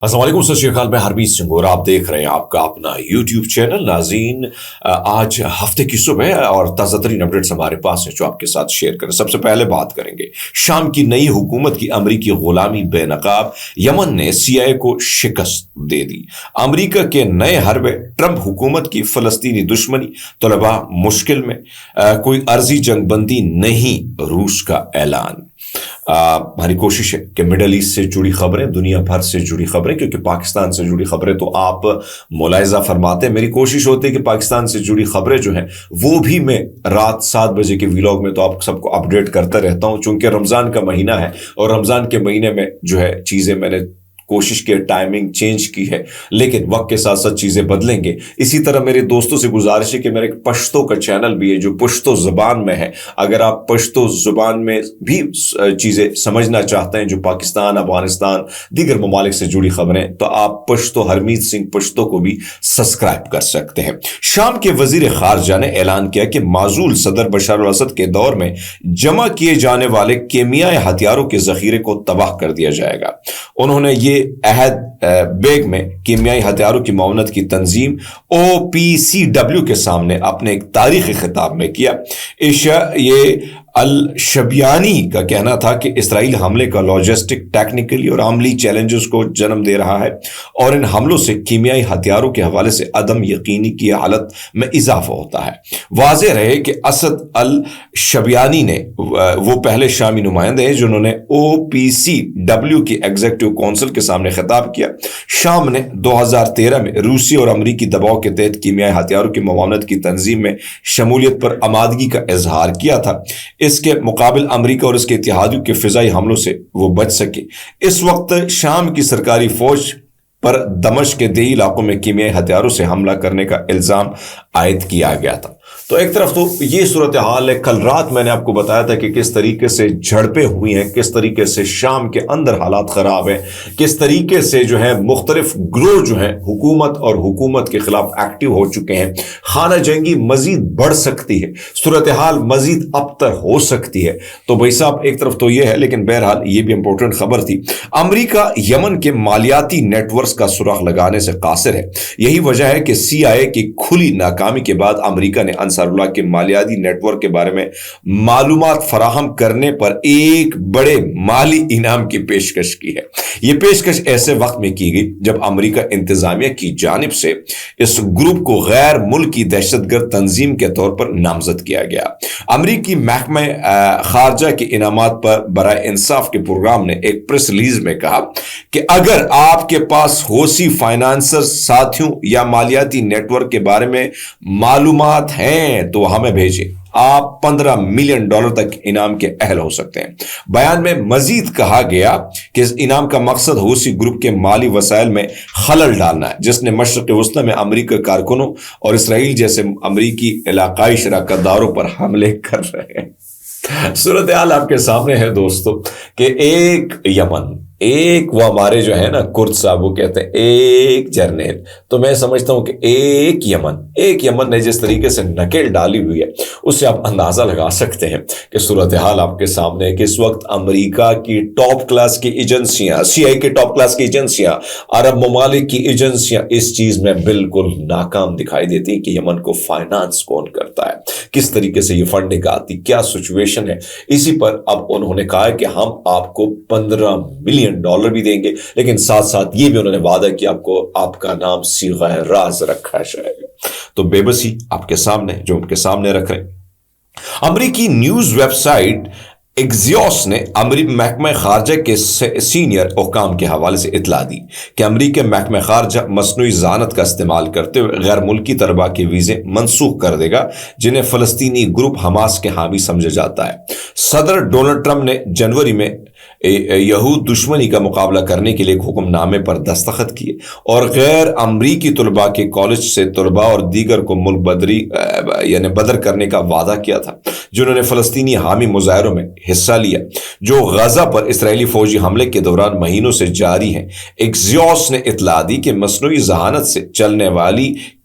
السلام علیکم، ست شری اکال، میں ہربیت سنگھ اور آپ دیکھ رہے ہیں آپ کا اپنا یوٹیوب چینل۔ ناظرین، آج ہفتے کی صبح ہے اور تازہ ترین اپڈیٹس ہمارے پاس ہیں جو آپ کے ساتھ شیئر کریں۔ سب سے پہلے بات کریں گے شام کی نئی حکومت کی امریکی غلامی بے نقاب، یمن نے CIA کو شکست دے دی۔ امریکہ کے نئے حربے، ٹرمپ حکومت کی فلسطینی دشمنی، طلباء مشکل میں، کوئی عرضی جنگ بندی نہیں، روس کا اعلان۔ ہماری کوشش ہے کہ مڈل ایسٹ سے جڑی خبریں، دنیا بھر سے جڑی خبریں، کیونکہ پاکستان سے جڑی خبریں تو آپ ملاحظہ فرماتے ہیں، میری کوشش ہوتی ہے کہ پاکستان سے جڑی خبریں جو ہیں وہ بھی میں رات 7 بجے کے ویلاگ میں تو آپ سب کو اپڈیٹ کرتا رہتا ہوں، چونکہ رمضان کا مہینہ ہے اور رمضان کے مہینے میں جو ہے چیزیں میں نے کوشش کی ٹائمنگ چینج کی ہے، لیکن وقت کے ساتھ ساتھ چیزیں بدلیں گے۔ اسی طرح میرے دوستوں سے گزارش ہے کہ میرا ایک پشتو کا چینل بھی ہے جو پشتو زبان میں ہے، اگر آپ پشتو زبان میں بھی چیزیں سمجھنا چاہتے ہیں جو پاکستان، افغانستان، دیگر ممالک سے جڑی خبریں، تو آپ پشتو ہرمیت سنگھ پشتو کو بھی سبسکرائب کر سکتے ہیں۔ شام کے وزیر خارجہ نے اعلان کیا کہ معزول صدر بشار الاسد کے دور میں جمع کیے جانے والے کیمیائی ہتھیاروں کے ذخیرے کو تباہ کر دیا جائے گا۔ انہوں نے یہ عہد بیگ میں کیمیائی ہتھیاروں کی معاونت کی تنظیم OPCW کے سامنے اپنے ایک تاریخی خطاب میں کیا۔ یہ الشبیانی کا کہنا تھا کہ اسرائیل حملے کا لاجسٹک، ٹیکنیکلی اور عملی چیلنجز کو جنم دے رہا ہے اور ان حملوں سے کیمیائی ہتھیاروں کے حوالے سے عدم یقینی کی حالت میں اضافہ ہوتا ہے۔ واضح رہے کہ اسد الشبیانی نے وہ پہلے شامی نمائندے ہیں جنہوں نے OPCW کی ایگزیکٹو کونسل کے سامنے خطاب کیا۔ شام نے 2013 میں روسی اور امریکی دباؤ کے تحت کیمیائی ہتھیاروں کی معاونت کی تنظیم میں شمولیت پر آمادگی کا اظہار کیا تھا۔ اس کے مقابل امریکہ اور اس کے اتحادیوں کے فضائی حملوں سے وہ بچ سکے۔ اس وقت شام کی سرکاری فوج پر دمشق کے دیہی علاقوں میں کیمیائی ہتھیاروں سے حملہ کرنے کا الزام عائد کیا گیا تھا۔ تو ایک طرف تو یہ صورتحال ہے، کل رات میں نے آپ کو بتایا تھا کہ کس طریقے سے جھڑپیں ہوئی ہیں، کس طریقے سے شام کے اندر حالات خراب ہیں، کس طریقے سے جو ہے مختلف گروہ جو ہیں حکومت اور حکومت کے خلاف ایکٹیو ہو چکے ہیں۔ خانہ جنگی مزید بڑھ سکتی ہے، صورتحال مزید ابتر ہو سکتی ہے۔ تو بھائی صاحب ایک طرف تو یہ ہے، لیکن بہرحال یہ بھی امپورٹنٹ خبر تھی۔ امریکہ یمن کے مالیاتی نیٹ ورکس کا سراغ لگانے سے قاصر ہے۔ یہی وجہ ہے کہ CIA کی کھلی ناکامی کے بعد امریکہ نے انصار اللہ کے مالیاتی نیٹ ورک کے بارے میں معلومات فراہم کرنے پر ایک بڑے مالی انعام کی پیشکش کی ہے۔ یہ پیشکش ایسے وقت میں کی گئی جب امریکہ انتظامیہ کی جانب سے اس گروپ کو غیر ملکی دہشت گرد تنظیم کے طور پر نامزد کیا گیا۔ امریکی محکمہ خارجہ کے انعامات پر برائے انصاف کے پروگرام نے ایک پریس ریلیز میں کہا کہ اگر آپ کے پاس حوثی فائنانسر ساتھیوں یا مالیاتی نیٹ ورک کے بارے میں معلومات ہیں تو ہمیں بھیجیں، آپ $15 ملین تک انعام کے اہل ہو سکتے ہیں۔ بیان میں مزید کہا گیا کہ اس انعام کا مقصد حوثی گروپ کے مالی وسائل میں خلل ڈالنا ہے، جس نے مشرق وسطی میں امریکی کارکنوں اور اسرائیل جیسے امریکی علاقائی شراکت داروں پر حملے کر رہے ہیں۔ صورتحال آپ کے سامنے ہے دوستو کہ ایک یمن، ایک وہ ہمارے جو ہے نا کرد صاحب وہ کہتے ہیں ایک جرنیل، تو میں سمجھتا ہوں کہ ایک یمن نے جس طریقے سے نکیل ڈالی ہوئی ہے اس سے آپ اندازہ لگا سکتے ہیں کہ صورتحال آپ کے سامنے ہے کہ اس وقت امریکہ کی ٹاپ کلاس کی ایجنسیاں، CIA کے ٹاپ کلاس کی ایجنسیاں، عرب ممالک کی ایجنسیاں اس چیز میں بالکل ناکام دکھائی دیتی ہیں کہ یمن کو فائنانس کون کرتا ہے، کس طریقے سے یہ فنڈنگ آتی، کیا سچویشن ہے۔ اسی پر اب انہوں نے کہا ہے کہ ہم آپ کو $15 ملین بھی دیں گے، لیکن ساتھ ساتھ یہ بھی انہوں نے وعدہ کیا آپ کا نام صیغہ راز رکھا جائے گا۔ تو بے بسی آپ کے سامنے جو ان کے سامنے رکھ رہے ہیں۔ امریکی نیوز ویب سائٹ ایکزیوس نے امریکی محکمہ خارجہ کے سینئر حکام کے حوالے سے اطلاع دی کہ امریکی محکمہ خارجہ مصنوعی ذہانت کا استعمال کرتے ہوئے غیر ملکی طلباء کے ویزے منسوخ کر دے گا جنہیں فلسطینی گروپ حماس کے حامی سمجھا جاتا ہے۔ صدر ڈونلڈ ٹرمپ نے جنوری میں یہود دشمنی کا مقابلہ کرنے کے لیے ایک حکم نامے پر دستخط کیے اور غیر امریکی طلباء کے کالج سے طلباء اور دیگر کو ملک بدر کرنے کا وعدہ کیا تھا جنہوں نے فلسطینی حامی مظاہروں میں حصہ لیا جو غزہ پر اسرائیلی فوجی حملے کے دوران مہینوں سے جاری ہیں۔ ایکزیوس نے اطلاع دی کہ مصنوعی ذہانت سے چلنے والی